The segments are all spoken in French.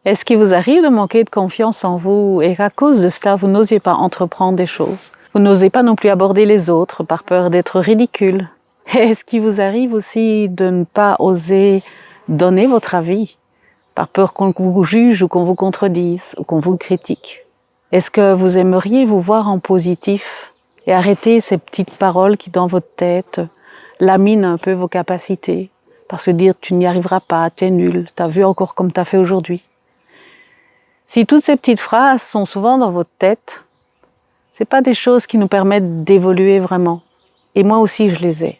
Est-ce qu'il vous arrive de manquer de confiance en vous et qu'à cause de cela, vous n'osiez pas entreprendre des choses? Vous n'osez pas non plus aborder les autres par peur d'être ridicule? Est-ce qu'il vous arrive aussi de ne pas oser donner votre avis par peur qu'on vous juge ou qu'on vous contredise ou qu'on vous critique? Est-ce que vous aimeriez vous voir en positif et arrêter ces petites paroles qui dans votre tête laminent un peu vos capacités? Parce que dire tu n'y arriveras pas, tu es nul, tu as vu encore comme tu as fait aujourd'hui. Si toutes ces petites phrases sont souvent dans votre tête, c'est pas des choses qui nous permettent d'évoluer vraiment. Et moi aussi, je les ai.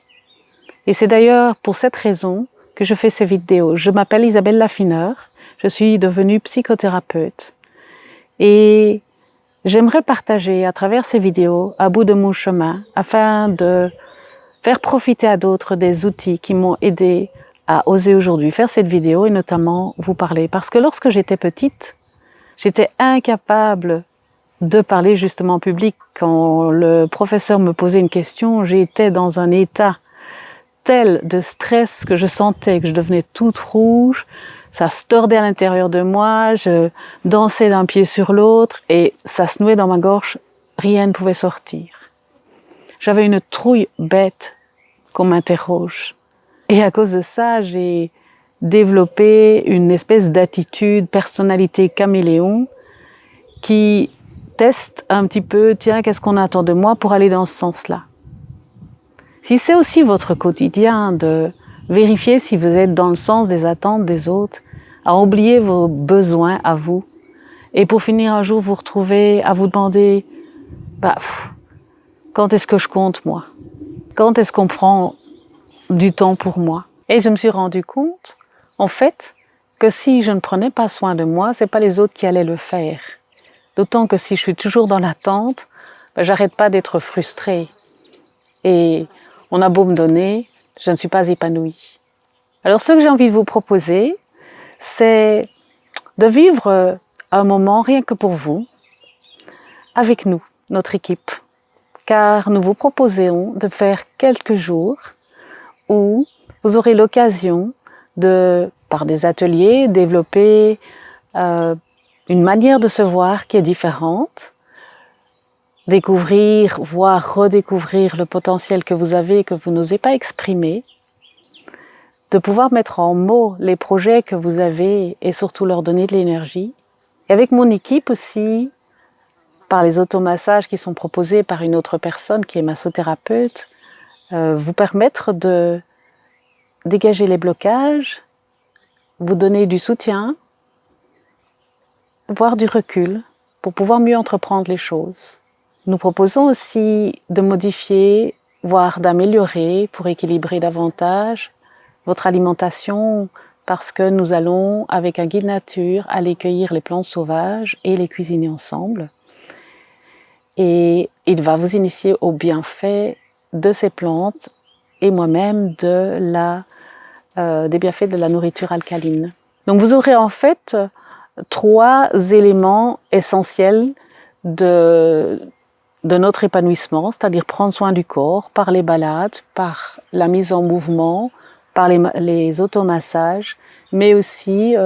Et c'est d'ailleurs pour cette raison que je fais ces vidéos. Je m'appelle Isabelle Laffineur, je suis devenue psychothérapeute. Et j'aimerais partager à travers ces vidéos, à bout de mon chemin, afin de faire profiter à d'autres des outils qui m'ont aidé à oser aujourd'hui faire cette vidéo et notamment vous parler. Parce que lorsque j'étais petite, j'étais incapable de parler justement en public. Quand le professeur me posait une question, j'étais dans un état tel de stress que je sentais que je devenais toute rouge, ça se tordait à l'intérieur de moi, je dansais d'un pied sur l'autre et ça se nouait dans ma gorge, rien ne pouvait sortir. J'avais une trouille bête qu'on m'interroge. Et à cause de ça, j'ai développé une espèce d'attitude, personnalité caméléon qui teste un petit peu, tiens, qu'est-ce qu'on attend de moi pour aller dans ce sens-là. Si c'est aussi votre quotidien de vérifier si vous êtes dans le sens des attentes des autres, à oublier vos besoins à vous, et pour finir un jour vous retrouver à vous demander, quand est-ce que je compte moi? Quand est-ce qu'on prend du temps pour moi? Et je me suis rendu compte, en fait, que si je ne prenais pas soin de moi, c'est pas les autres qui allaient le faire. D'autant que si je suis toujours dans l'attente, j'arrête pas d'être frustrée. Et on a beau me donner, je ne suis pas épanouie. Alors ce que j'ai envie de vous proposer, c'est de vivre un moment rien que pour vous, avec nous, notre équipe. Car nous vous proposons de faire quelques jours où vous aurez l'occasion de, par des ateliers, développer une manière de se voir qui est différente, découvrir, voire redécouvrir le potentiel que vous avez et que vous n'osez pas exprimer, de pouvoir mettre en mots les projets que vous avez et surtout leur donner de l'énergie. Et avec mon équipe aussi, par les automassages qui sont proposés par une autre personne qui est massothérapeute, vous permettre de dégager les blocages, vous donner du soutien, voire du recul pour pouvoir mieux entreprendre les choses. Nous proposons aussi de modifier, voire d'améliorer pour équilibrer davantage votre alimentation parce que nous allons, avec un guide nature, aller cueillir les plantes sauvages et les cuisiner ensemble. Et il va vous initier aux bienfaits de ces plantes et moi-même des bienfaits de la nourriture alcaline. Donc vous aurez en fait 3 éléments essentiels de notre épanouissement, c'est-à-dire prendre soin du corps par les balades, par la mise en mouvement, par les automassages, mais aussi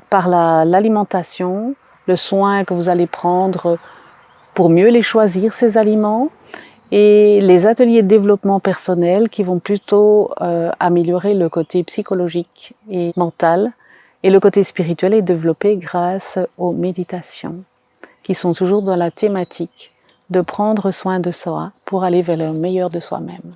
par l'alimentation, le soin que vous allez prendre pour mieux les choisir, ces aliments, et les ateliers de développement personnel qui vont plutôt améliorer le côté psychologique et mental, et le côté spirituel est développé grâce aux méditations, qui sont toujours dans la thématique de prendre soin de soi pour aller vers le meilleur de soi-même.